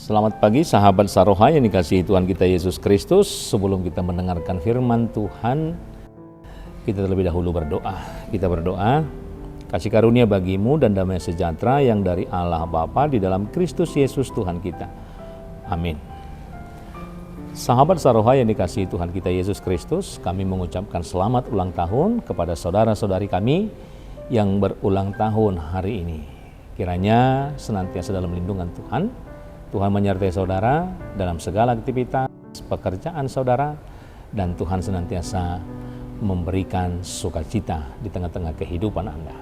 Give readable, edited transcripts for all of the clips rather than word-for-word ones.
Selamat pagi sahabat Saroha yang dikasihi Tuhan kita Yesus Kristus. Sebelum kita mendengarkan firman Tuhan, kita terlebih dahulu berdoa. Kita berdoa, kasih karunia bagimu dan damai sejahtera yang dari Allah Bapa di dalam Kristus Yesus Tuhan kita. Amin. Sahabat Saroha yang dikasihi Tuhan kita Yesus Kristus, kami mengucapkan selamat ulang tahun kepada saudara-saudari kami yang berulang tahun hari ini. Kiranya senantiasa dalam lindungan Tuhan menyertai saudara dalam segala aktivitas pekerjaan saudara, dan Tuhan senantiasa memberikan sukacita di tengah-tengah kehidupan Anda.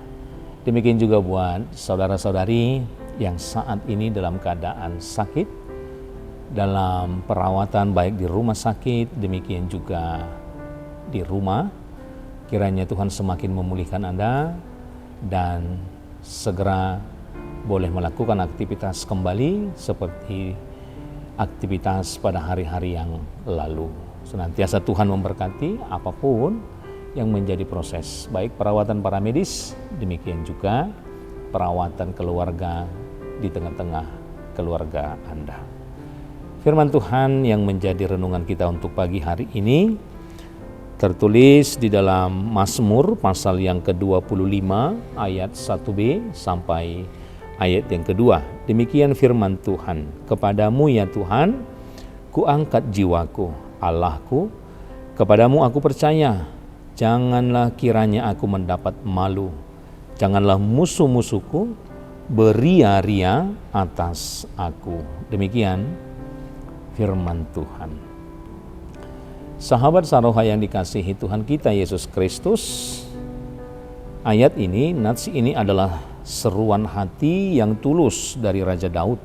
Demikian juga buat saudara-saudari yang saat ini dalam keadaan sakit, dalam perawatan baik di rumah sakit, demikian juga di rumah. Kiranya Tuhan semakin memulihkan Anda dan segera boleh melakukan aktivitas kembali seperti aktivitas pada hari-hari yang lalu. Senantiasa Tuhan memberkati apapun yang menjadi proses, baik perawatan para medis, demikian juga perawatan keluarga di tengah-tengah keluarga Anda. Firman Tuhan yang menjadi renungan kita untuk pagi hari ini tertulis di dalam Mazmur pasal yang ke-25 ayat 1b sampai ayat yang kedua. Demikian firman Tuhan, kepadamu ya Tuhan, kuangkat jiwaku, Allahku, kepadamu aku percaya, janganlah kiranya aku mendapat malu, janganlah musuh-musuhku beria-ria atas aku. Demikian firman Tuhan. Sahabat Saroha yang dikasihi Tuhan kita Yesus Kristus, ayat ini, nats ini adalah seruan hati yang tulus dari Raja Daud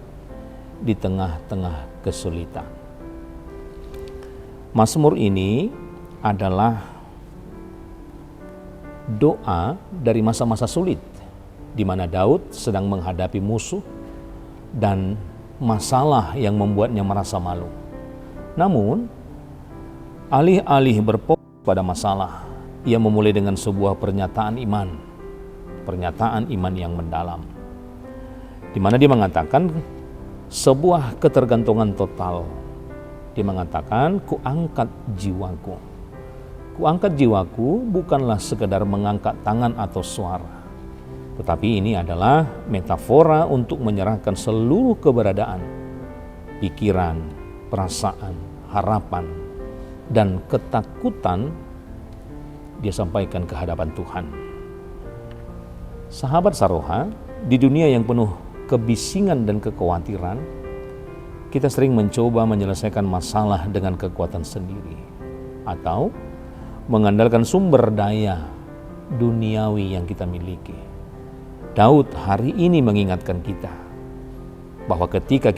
di tengah-tengah kesulitan. Mazmur ini adalah doa dari masa-masa sulit di mana Daud sedang menghadapi musuh dan masalah yang membuatnya merasa malu. Namun, alih-alih berfokus pada masalah, ia memulai dengan sebuah pernyataan iman yang mendalam, di mana dia mengatakan sebuah ketergantungan total. Dia mengatakan, kuangkat jiwaku. Kuangkat jiwaku bukanlah sekedar mengangkat tangan atau suara, tetapi ini adalah metafora untuk menyerahkan seluruh keberadaan, pikiran, perasaan, harapan, dan ketakutan dia sampaikan ke hadapan Tuhan. Sahabat Saroha, di dunia yang penuh kebisingan dan kekhawatiran, kita sering mencoba menyelesaikan masalah dengan kekuatan sendiri atau mengandalkan sumber daya duniawi yang kita miliki. Daud hari ini mengingatkan kita bahwa ketika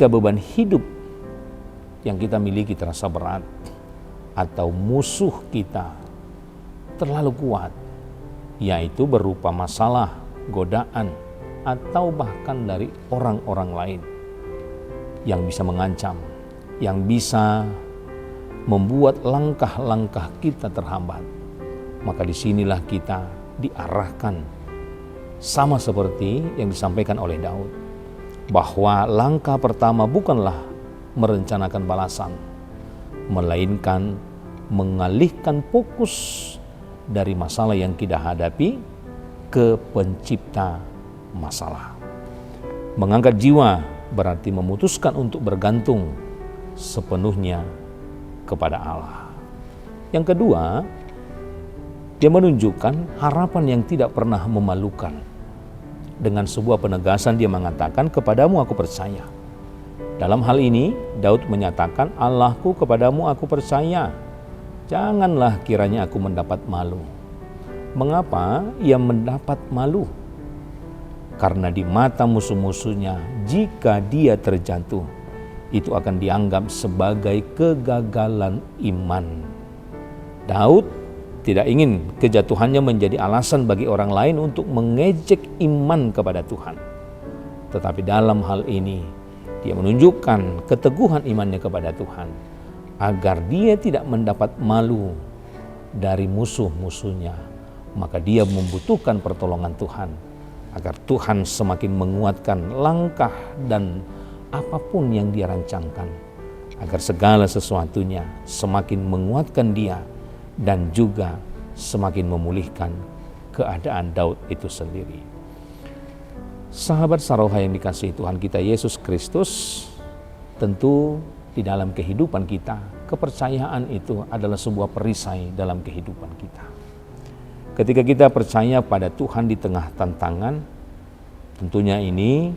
beban hidup yang kita miliki terasa berat atau musuh kita terlalu kuat, yaitu berupa masalah, godaan, atau bahkan dari orang-orang lain yang bisa mengancam, yang bisa membuat langkah-langkah kita terhambat. Maka disinilah kita diarahkan sama seperti yang disampaikan oleh Daud, bahwa langkah pertama bukanlah merencanakan balasan, melainkan mengalihkan fokus dari masalah yang kita hadapi ke pencipta masalah. Mengangkat jiwa berarti memutuskan untuk bergantung sepenuhnya kepada Allah. Yang kedua, dia menunjukkan harapan yang tidak pernah memalukan. Dengan sebuah penegasan dia mengatakan, kepadamu aku percaya. Dalam hal ini, Daud menyatakan, Allahku, kepadamu aku percaya. Janganlah kiranya aku mendapat malu. Mengapa ia mendapat malu? Karena di mata musuh-musuhnya, jika dia terjatuh, itu akan dianggap sebagai kegagalan iman. Daud tidak ingin kejatuhannya menjadi alasan bagi orang lain untuk mengejek iman kepada Tuhan. Tetapi dalam hal ini, dia menunjukkan keteguhan imannya kepada Tuhan, agar dia tidak mendapat malu dari musuh-musuhnya. Maka dia membutuhkan pertolongan Tuhan agar Tuhan semakin menguatkan langkah dan apapun yang dia rancangkan, agar segala sesuatunya semakin menguatkan dia dan juga semakin memulihkan keadaan Daud itu sendiri. Sahabat Saroha yang dikasihi Tuhan kita Yesus Kristus, tentu di dalam kehidupan kita, kepercayaan itu adalah sebuah perisai dalam kehidupan kita. Ketika kita percaya pada Tuhan di tengah tantangan, tentunya ini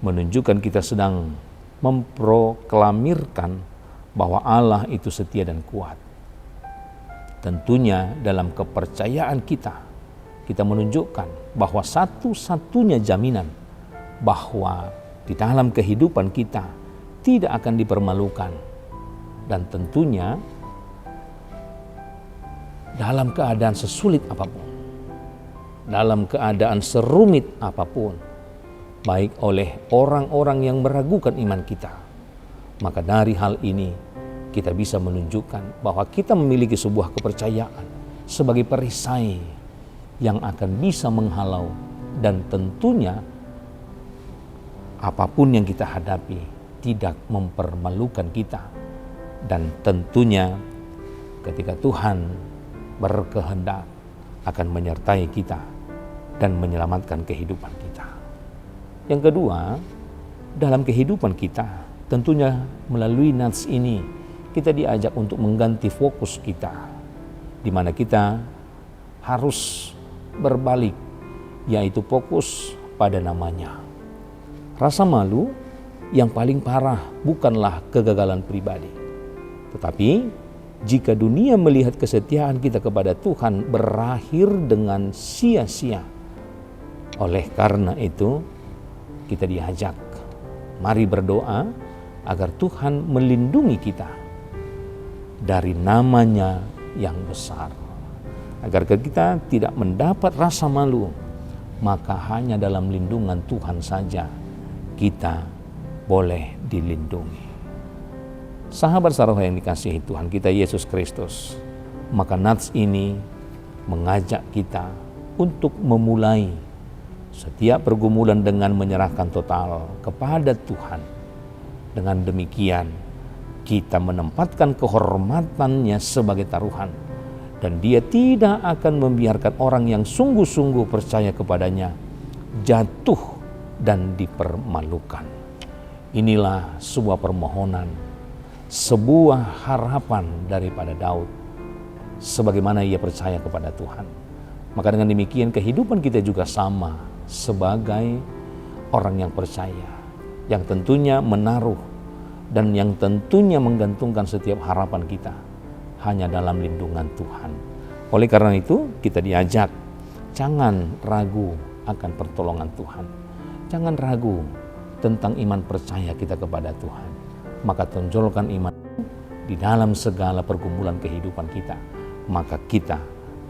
menunjukkan kita sedang memproklamirkan bahwa Allah itu setia dan kuat. Tentunya dalam kepercayaan kita menunjukkan bahwa satu-satunya jaminan bahwa di dalam kehidupan kita tidak akan dipermalukan, dan tentunya dalam keadaan sesulit apapun, dalam keadaan serumit apapun, baik oleh orang-orang yang meragukan iman kita, maka dari hal ini kita bisa menunjukkan bahwa kita memiliki sebuah kepercayaan sebagai perisai yang akan bisa menghalau, dan tentunya apapun yang kita hadapi tidak mempermalukan kita. Dan tentunya ketika Tuhan berkehendak akan menyertai kita dan menyelamatkan kehidupan kita. Yang kedua, dalam kehidupan kita, tentunya melalui nats ini kita diajak untuk mengganti fokus kita, di mana kita harus berbalik, yaitu fokus pada namanya. Rasa malu yang paling parah bukanlah kegagalan pribadi, tetapi jika dunia melihat kesetiaan kita kepada Tuhan berakhir dengan sia-sia. Oleh karena itu, kita diajak, mari berdoa agar Tuhan melindungi kita dari namanya yang besar. Agar kita tidak mendapat rasa malu, maka hanya dalam lindungan Tuhan saja kita boleh dilindungi. Sahabat Saroha yang dikasihi Tuhan kita Yesus Kristus, maka nats ini mengajak kita untuk memulai setiap pergumulan dengan menyerahkan total kepada Tuhan. Dengan demikian, kita menempatkan kehormatannya sebagai taruhan, dan Dia tidak akan membiarkan orang yang sungguh-sungguh percaya kepadanya jatuh dan dipermalukan. Inilah sebuah permohonan, sebuah harapan daripada Daud, sebagaimana ia percaya kepada Tuhan. Maka dengan demikian kehidupan kita juga sama sebagai orang yang percaya, yang tentunya menaruh dan yang tentunya menggantungkan setiap harapan kita hanya dalam lindungan Tuhan. Oleh karena itu kita diajak, jangan ragu akan pertolongan Tuhan. Jangan ragu tentang iman percaya kita kepada Tuhan. Maka tonjolkan iman di dalam segala pergumulan kehidupan kita, maka kita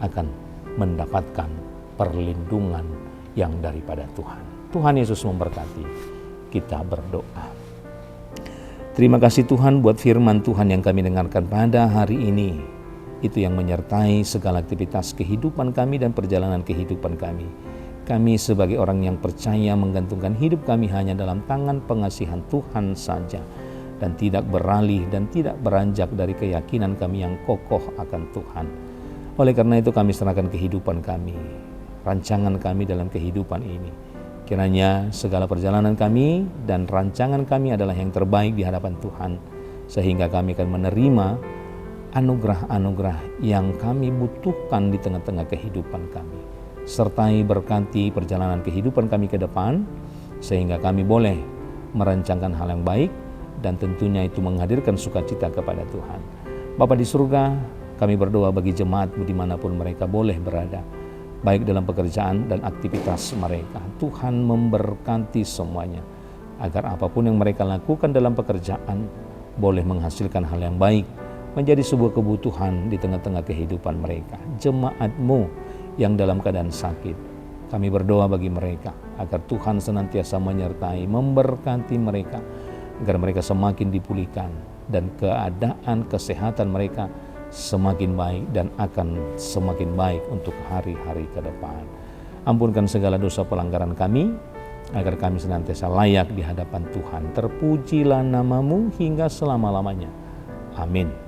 akan mendapatkan perlindungan yang daripada Tuhan. Tuhan Yesus memberkati. Kita berdoa. Terima kasih Tuhan buat firman Tuhan yang kami dengarkan pada hari ini. Itu yang menyertai segala aktivitas kehidupan kami dan perjalanan kehidupan kami. Kami sebagai orang yang percaya menggantungkan hidup kami hanya dalam tangan pengasihan Tuhan saja, dan tidak beralih dan tidak beranjak dari keyakinan kami yang kokoh akan Tuhan. Oleh karena itu kami serahkan kehidupan kami, rancangan kami dalam kehidupan ini. Kiranya segala perjalanan kami dan rancangan kami adalah yang terbaik di hadapan Tuhan, sehingga kami akan menerima anugerah-anugerah yang kami butuhkan di tengah-tengah kehidupan kami. Sertai berkati perjalanan kehidupan kami ke depan, sehingga kami boleh merancangkan hal yang baik, dan tentunya itu menghadirkan sukacita kepada Tuhan. Bapa di surga, kami berdoa bagi jemaat dimanapun mereka boleh berada, baik dalam pekerjaan dan aktivitas mereka. Tuhan memberkati semuanya, agar apapun yang mereka lakukan dalam pekerjaan boleh menghasilkan hal yang baik, menjadi sebuah kebutuhan di tengah-tengah kehidupan mereka. Jemaat-Mu yang dalam keadaan sakit, kami berdoa bagi mereka, agar Tuhan senantiasa menyertai, memberkati mereka, agar mereka semakin dipulihkan dan keadaan kesehatan mereka semakin baik dan akan semakin baik untuk hari-hari ke depan. Ampunkan segala dosa pelanggaran kami, agar kami senantiasa layak di hadapan Tuhan. Terpujilah nama-Mu hingga selama-lamanya. Amin.